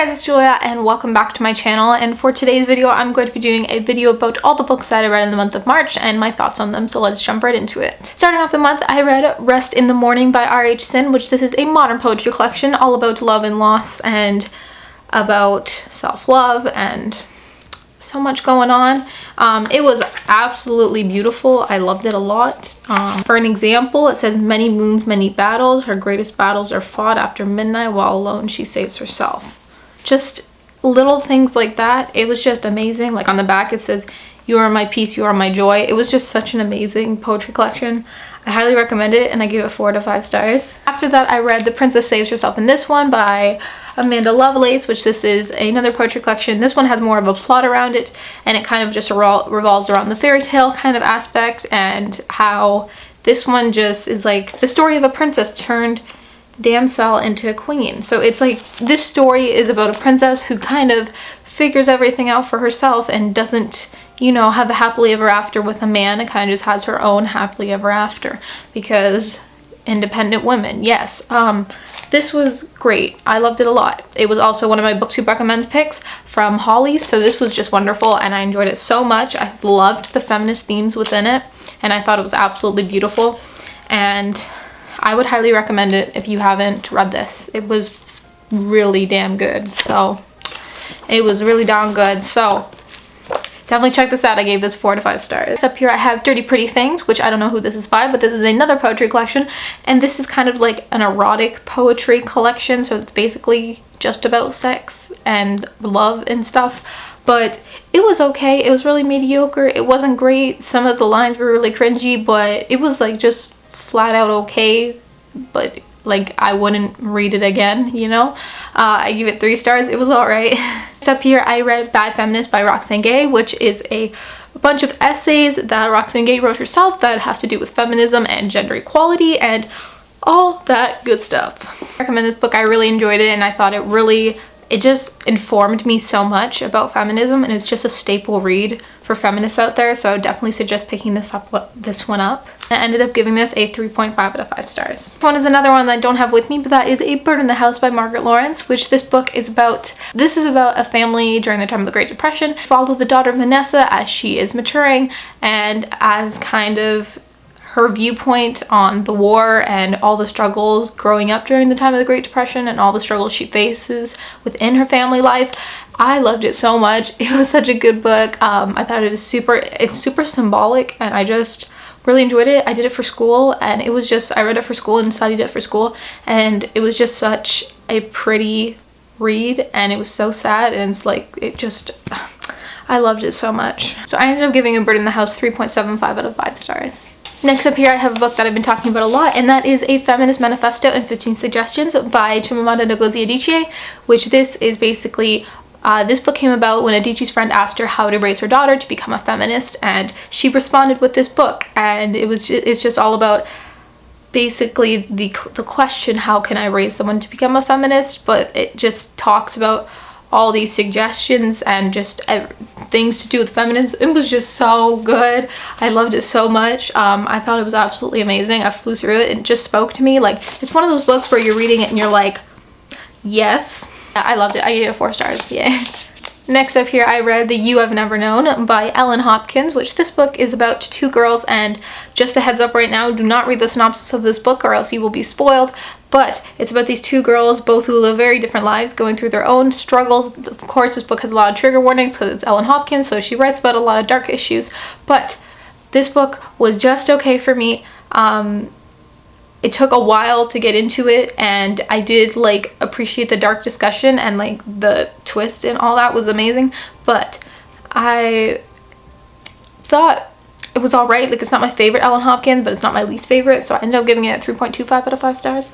Hey guys, it's Julia and welcome back to my channel, and for today's video I'm going to be doing a video about all the books that I read in the month of March and my thoughts on them, so let's jump right into it. Starting off the month, I read Rest in the Morning by R.H. Sin, which this is a modern poetry collection all about love and loss and about self-love and so much going on. It was absolutely beautiful. I loved it a lot. For an example, it says, "Many moons, many battles. Her greatest battles are fought after midnight. While alone, she saves herself." Just little things like that. It was just amazing. Like on the back it says, "You are my peace, you are my joy." It was just such an amazing poetry collection. I highly recommend it and I gave it 4 out of 5 stars. After that, I read The Princess Saves Herself in This One by Amanda Lovelace, which this is another poetry collection. This one has more of a plot around it, and it kind of just revolves around the fairy tale kind of aspect, and how this one just is like the story of a princess turned damsel into a queen. So it's like this story is about a princess who kind of figures everything out for herself and doesn't, you know, have a happily ever after with a man. It kind of just has her own happily ever after because independent women. Yes. This was great. I loved it a lot. It was also one of my BookTube recommends picks from Holly, so this was just wonderful and I enjoyed it so much. I loved the feminist themes within it and I thought it was absolutely beautiful, and I would highly recommend it if you haven't read this. It was really damn good. So it was really darn good. So definitely check this out. I gave this 4 out of 5 stars. Next up here I have Dirty Pretty Things, which I don't know who this is by, but this is another poetry collection, and this is kind of like an erotic poetry collection, so it's basically just about sex and love and stuff. But it was okay. It was really mediocre. It wasn't great. Some of the lines were really cringy, but it was like just flat out okay, but like I wouldn't read it again, you know. I give it 3 stars. It was all right. Next up here I read Bad Feminist by Roxane Gay, which is a bunch of essays that Roxane Gay wrote herself that have to do with feminism and gender equality and all that good stuff. I recommend this book. I really enjoyed it and I thought it just informed me so much about feminism, and it's just a staple read for feminists out there, so I would definitely suggest picking this one up. I ended up giving this a 3.5 out of 5 stars. This one is another one that I don't have with me, but that is A Bird in the House by Margaret Lawrence, which this book is about. This is about a family during the time of the Great Depression. Follow the daughter Vanessa as she is maturing and as kind of her viewpoint on the war and all the struggles growing up during the time of the Great Depression and all the struggles she faces within her family life. I loved it so much. It was such a good book. I thought it's super symbolic, and I just really enjoyed it. I did it for school, and it was just, I read it for school and studied it for school, and it was just such a pretty read, and it was so sad, and it's like, it just, I loved it so much. So I ended up giving A Bird in the House 3.75 out of 5 stars. Next up here I have a book that I've been talking about a lot, and that is A Feminist Manifesto and 15 Suggestions by Chimamanda Ngozi Adichie, which this is basically, this book came about when Adichie's friend asked her how to raise her daughter to become a feminist, and she responded with this book, and it's just all about basically the question, how can I raise someone to become a feminist, but it just talks about all these suggestions and just things to do with feminism. It was just so good. I loved it so much. I thought it was absolutely amazing. I flew through it and it just spoke to me. Like, it's one of those books where you're reading it and you're like, yes. I loved it. I gave it 4 stars. Yay. Next up here I read The You Have Never Known by Ellen Hopkins, which this book is about 2 girls, and just a heads up right now, do not read the synopsis of this book or else you will be spoiled, but it's about these 2 girls, both who live very different lives, going through their own struggles. Of course, this book has a lot of trigger warnings because it's Ellen Hopkins, so she writes about a lot of dark issues, but this book was just okay for me. It took a while to get into it, and I did like appreciate the dark discussion and like the twist and all that was amazing, but I thought it was all right. Like, it's not my favorite Ellen Hopkins, but it's not my least favorite, so I ended up giving it 3.25 out of 5 stars.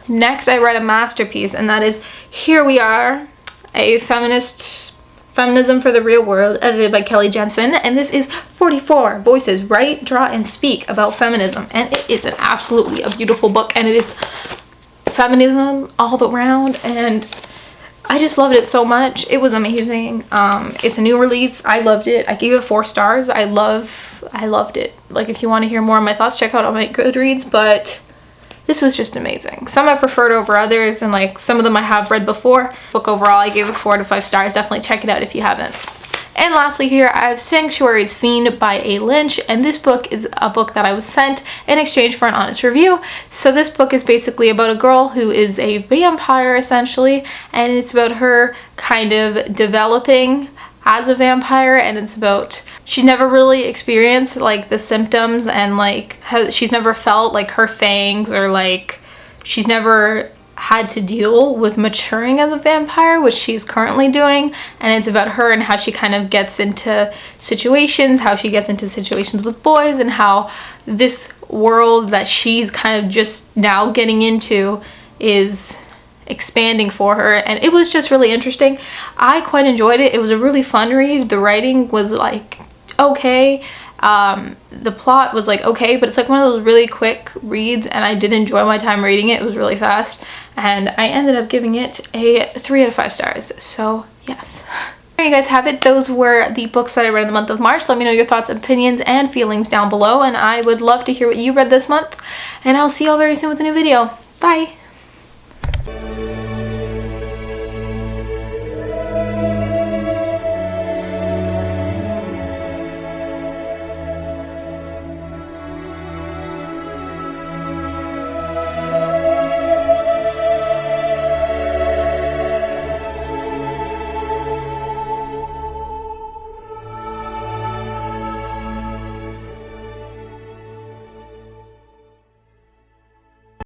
Next I read a masterpiece, and that is Here We Are, a Feminism for the Real World, edited by Kelly Jensen, and this is 44 voices write, draw, and speak about feminism, and it is absolutely a beautiful book, and it is feminism all around, and I just loved it so much. It was amazing. It's a new release. I loved it. I gave it 4 stars. I loved it. Like, if you want to hear more of my thoughts, check out all my Goodreads, but this was just amazing. Some I preferred over others, and like some of them I have read before. Book overall, I gave it 4 out of 5 stars. Definitely check it out if you haven't. And lastly here, I have Sanctuaries, Fiend by A. Lynch, and this book is a book that I was sent in exchange for an honest review. So this book is basically about a girl who is a vampire, essentially, and it's about her kind of developing as a vampire, and it's about, she's never really experienced like the symptoms, and like she's never felt like her fangs, or like she's never had to deal with maturing as a vampire, which she's currently doing. And it's about her and how she kind of gets into situations, how she gets into situations with boys, and how this world that she's kind of just now getting into is expanding for her. And it was just really interesting. I quite enjoyed it. It was a really fun read. The writing was like okay. The plot was like okay, but it's like one of those really quick reads, and I did enjoy my time reading it. It was really fast, and I ended up giving it a 3 out of 5 stars. So yes. There you guys have it. Those were the books that I read in the month of March. Let me know your thoughts, opinions, and feelings down below, and I would love to hear what you read this month, and I'll see you all very soon with a new video. Bye!